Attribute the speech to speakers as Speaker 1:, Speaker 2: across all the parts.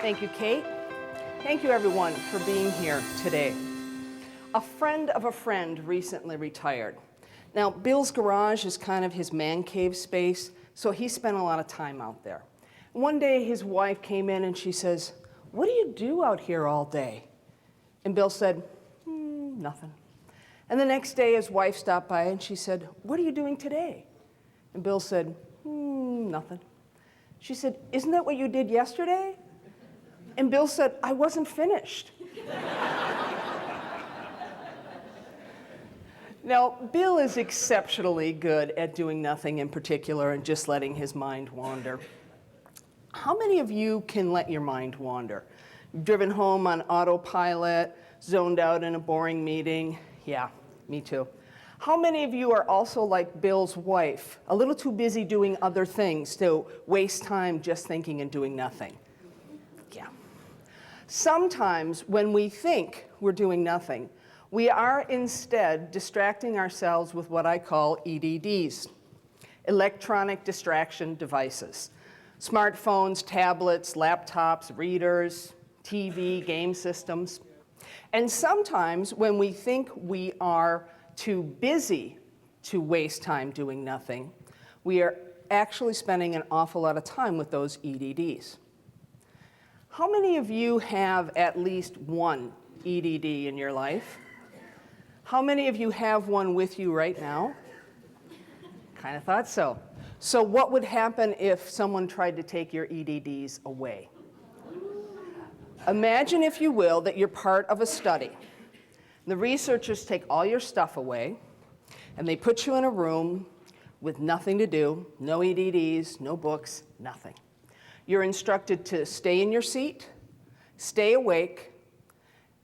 Speaker 1: Thank you, Kate. Thank you, everyone, for being here today. A friend of a friend recently retired. Now, Bill's garage is kind of his man cave space, so he spent a lot of time out there. One day, his wife came in and she says, "What do you do out here all day?" And Bill said, "Nothing." And the next day, his wife stopped by and she said, "What are you doing today?" And Bill said, "Nothing." She said, "Isn't that what you did yesterday?" And Bill said, "I wasn't finished." Now, Bill is exceptionally good at doing nothing in particular and just letting his mind wander. How many of you can let your mind wander? You've driven home on autopilot, zoned out in a boring meeting? Yeah, me too. How many of you are also like Bill's wife, a little too busy doing other things to waste time just thinking and doing nothing? Yeah. Sometimes when we think we're doing nothing, we are instead distracting ourselves with what I call EDDs, electronic distraction devices. Smartphones, tablets, laptops, readers, TV, game systems. And sometimes when we think we are too busy to waste time doing nothing, we are actually spending an awful lot of time with those EDDs. How many of you have at least one EDD in your life? How many of you have one with you right now? Kind of thought so. So what would happen if someone tried to take your EDDs away? Imagine, if you will, that you're part of a study. The researchers take all your stuff away, and they put you in a room with nothing to do, no EDDs, no books, nothing. You're instructed to stay in your seat, stay awake,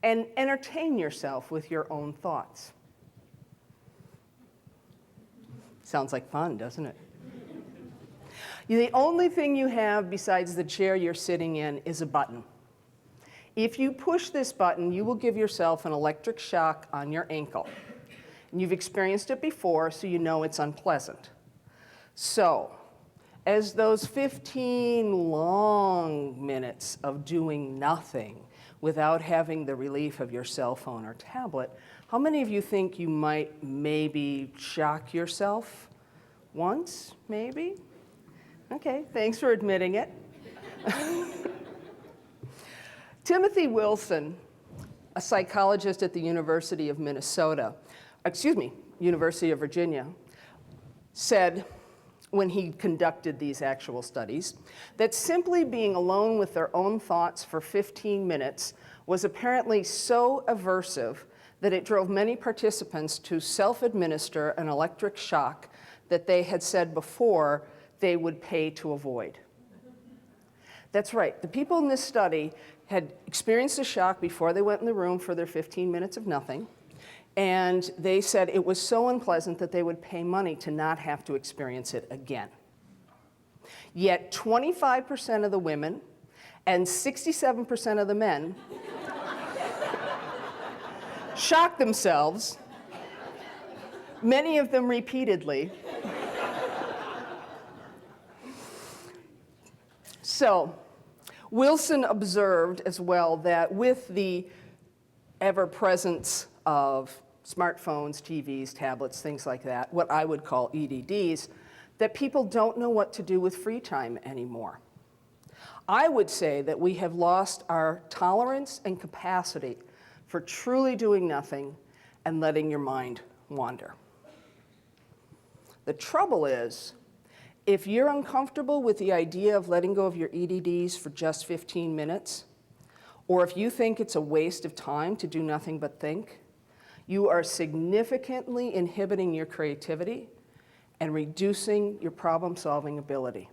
Speaker 1: and entertain yourself with your own thoughts. Sounds like fun, doesn't it? The only thing you have besides the chair you're sitting in is a button. If you push this button, you will give yourself an electric shock on your ankle. And you've experienced it before, so you know it's unpleasant. So, as those 15 long minutes of doing nothing without having the relief of your cell phone or tablet, how many of you think you might maybe shock yourself once, maybe? Okay, thanks for admitting it. Timothy Wilson, a psychologist at the University of University of Virginia, said, when he conducted these actual studies, that simply being alone with their own thoughts for 15 minutes was apparently so aversive that it drove many participants to self-administer an electric shock that they had said before they would pay to avoid. That's right. The people in this study had experienced a shock before they went in the room for their 15 minutes of nothing, and they said it was so unpleasant that they would pay money to not have to experience it again. Yet 25% of the women and 67% of the men shocked themselves, many of them repeatedly. So, Wilson observed as well that with the ever-presence of smartphones, TVs, tablets, things like that, what I would call EDDs, that people don't know what to do with free time anymore. I would say that we have lost our tolerance and capacity for truly doing nothing and letting your mind wander. The trouble is, if you're uncomfortable with the idea of letting go of your EDDs for just 15 minutes, or if you think it's a waste of time to do nothing but think, you are significantly inhibiting your creativity and reducing your problem-solving ability.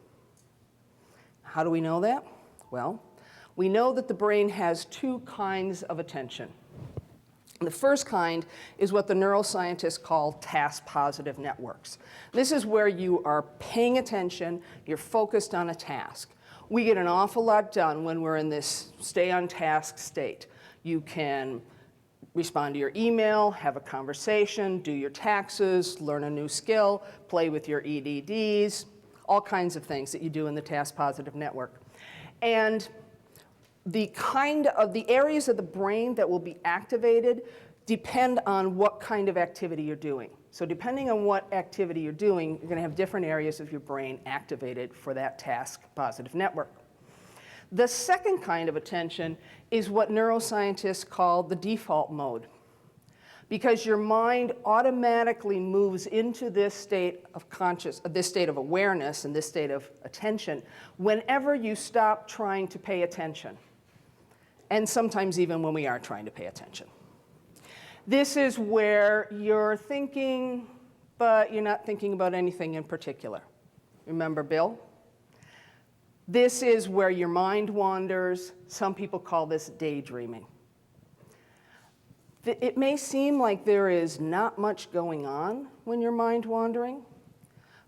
Speaker 1: How do we know that? Well, we know that the brain has two kinds of attention. The first kind is what the neuroscientists call task-positive networks. This is where you are paying attention, you're focused on a task. We get an awful lot done when we're in this stay-on-task state. You can respond to your email, have a conversation, do your taxes, learn a new skill, play with your EDDs, all kinds of things that you do in the task-positive network. And the areas of the brain that will be activated depend on what kind of activity you're doing. So depending on what activity you're doing, you're going to have different areas of your brain activated for that task positive network. The second kind of attention is what neuroscientists call the default mode, because your mind automatically moves into this state of this state of awareness and this state of attention whenever you stop trying to pay attention, and sometimes even when we are trying to pay attention. This is where you're thinking, but you're not thinking about anything in particular. Remember Bill? This is where your mind wanders. Some people call this daydreaming. It may seem like there is not much going on when you're mind wandering,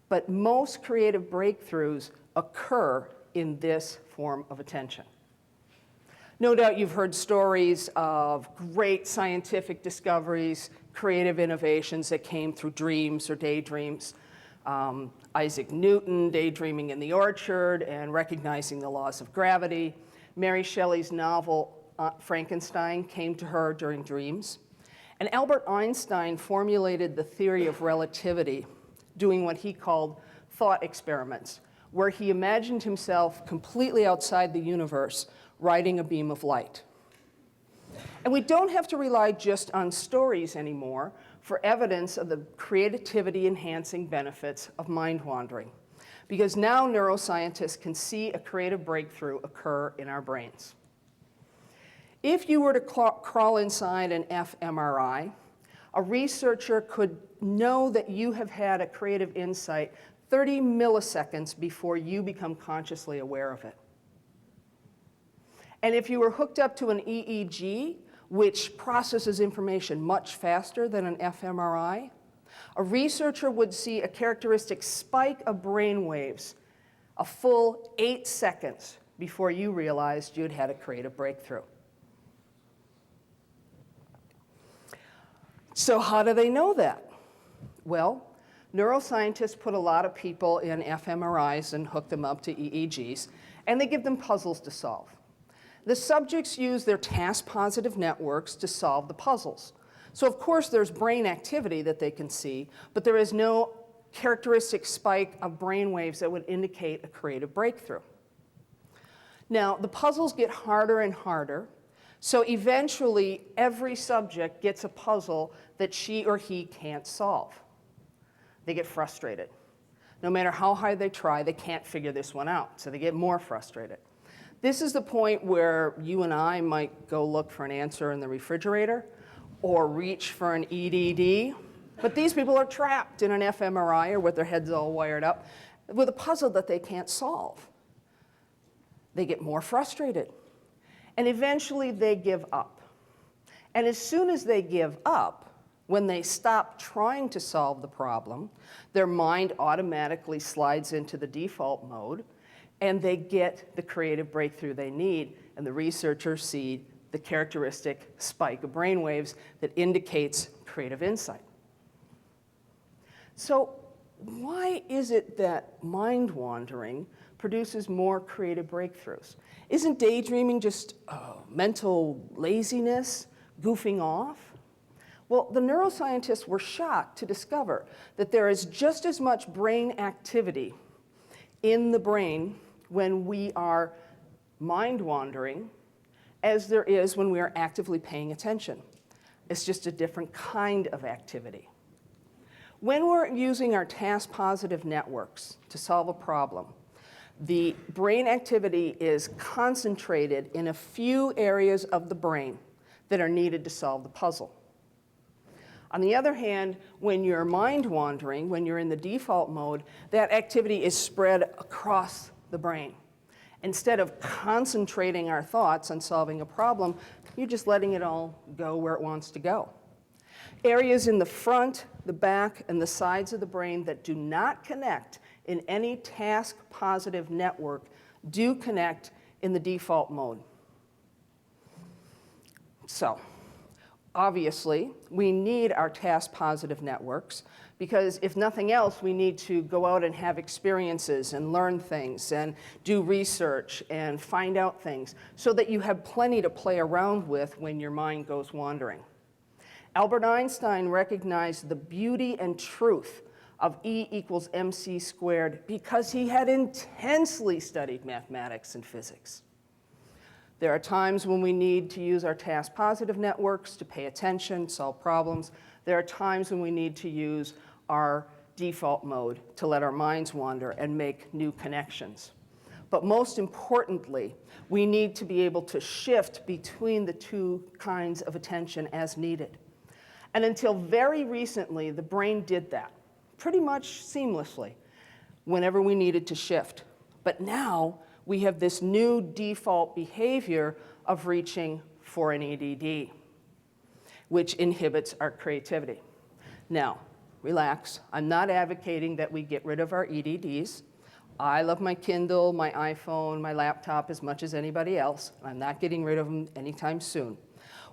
Speaker 1: but most creative breakthroughs occur in this form of attention. No doubt you've heard stories of great scientific discoveries, creative innovations that came through dreams or daydreams. Isaac Newton, daydreaming in the orchard and recognizing the laws of gravity. Mary Shelley's novel, Frankenstein, came to her during dreams. And Albert Einstein formulated the theory of relativity, doing what he called thought experiments, where he imagined himself completely outside the universe, riding a beam of light. And we don't have to rely just on stories anymore for evidence of the creativity-enhancing benefits of mind wandering, because now neuroscientists can see a creative breakthrough occur in our brains. If you were to crawl inside an fMRI, a researcher could know that you have had a creative insight 30 milliseconds before you become consciously aware of it. And if you were hooked up to an EEG, which processes information much faster than an fMRI, a researcher would see a characteristic spike of brain waves a full 8 seconds before you realized you'd had a creative breakthrough. So how do they know that? Well, neuroscientists put a lot of people in fMRIs and hook them up to EEGs, and they give them puzzles to solve. The subjects use their task-positive networks to solve the puzzles. So of course there's brain activity that they can see, but there is no characteristic spike of brain waves that would indicate a creative breakthrough. Now, the puzzles get harder and harder, so eventually every subject gets a puzzle that she or he can't solve. They get frustrated. No matter how hard they try, they can't figure this one out, so they get more frustrated. This is the point where you and I might go look for an answer in the refrigerator or reach for an EDD, but these people are trapped in an fMRI or with their heads all wired up with a puzzle that they can't solve. They get more frustrated, and eventually they give up. And as soon as they give up, when they stop trying to solve the problem, their mind automatically slides into the default mode, and they get the creative breakthrough they need, and the researchers see the characteristic spike of brain waves that indicates creative insight. So why is it that mind wandering produces more creative breakthroughs? Isn't daydreaming just mental laziness, goofing off? Well, the neuroscientists were shocked to discover that there is just as much brain activity in the brain when we are mind wandering as there is when we are actively paying attention. It's just a different kind of activity. When we're using our task-positive networks to solve a problem, the brain activity is concentrated in a few areas of the brain that are needed to solve the puzzle. On the other hand, when you're mind wandering, when you're in the default mode, that activity is spread across the brain. Instead of concentrating our thoughts on solving a problem, you're just letting it all go where it wants to go. Areas in the front, the back, and the sides of the brain that do not connect in any task-positive network do connect in the default mode. So, Obviously, we need our task-positive networks because if nothing else, we need to go out and have experiences and learn things and do research and find out things so that you have plenty to play around with when your mind goes wandering. Albert Einstein recognized the beauty and truth of E equals mc squared because he had intensely studied mathematics and physics. There are times when we need to use our task-positive networks to pay attention, solve problems. There are times when we need to use our default mode to let our minds wander and make new connections. But most importantly, we need to be able to shift between the two kinds of attention as needed. And until very recently, the brain did that pretty much seamlessly whenever we needed to shift. But now, we have this new default behavior of reaching for an EDD, which inhibits our creativity. Now, relax. I'm not advocating that we get rid of our EDDs. I love my Kindle, my iPhone, my laptop as much as anybody else. I'm not getting rid of them anytime soon.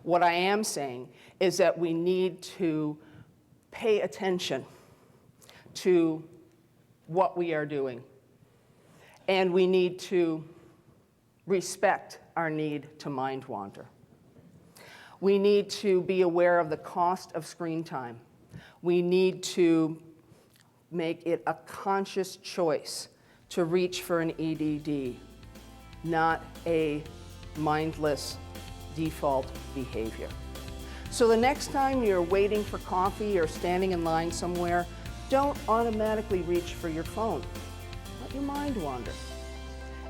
Speaker 1: What I am saying is that we need to pay attention to what we are doing. And we need to respect our need to mind wander. We need to be aware of the cost of screen time. We need to make it a conscious choice to reach for an EDD, not a mindless default behavior. So the next time you're waiting for coffee or standing in line somewhere, don't automatically reach for your phone. Let your mind wander.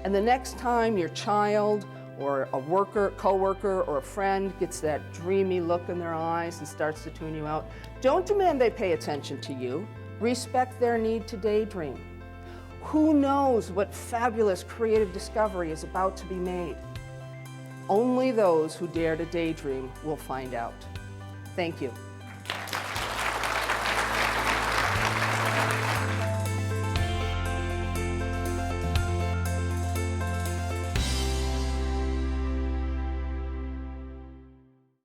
Speaker 1: And the next time your child or a worker, coworker, or a friend gets that dreamy look in their eyes and starts to tune you out, don't demand they pay attention to you. Respect their need to daydream. Who knows what fabulous creative discovery is about to be made? Only those who dare to daydream will find out. Thank you.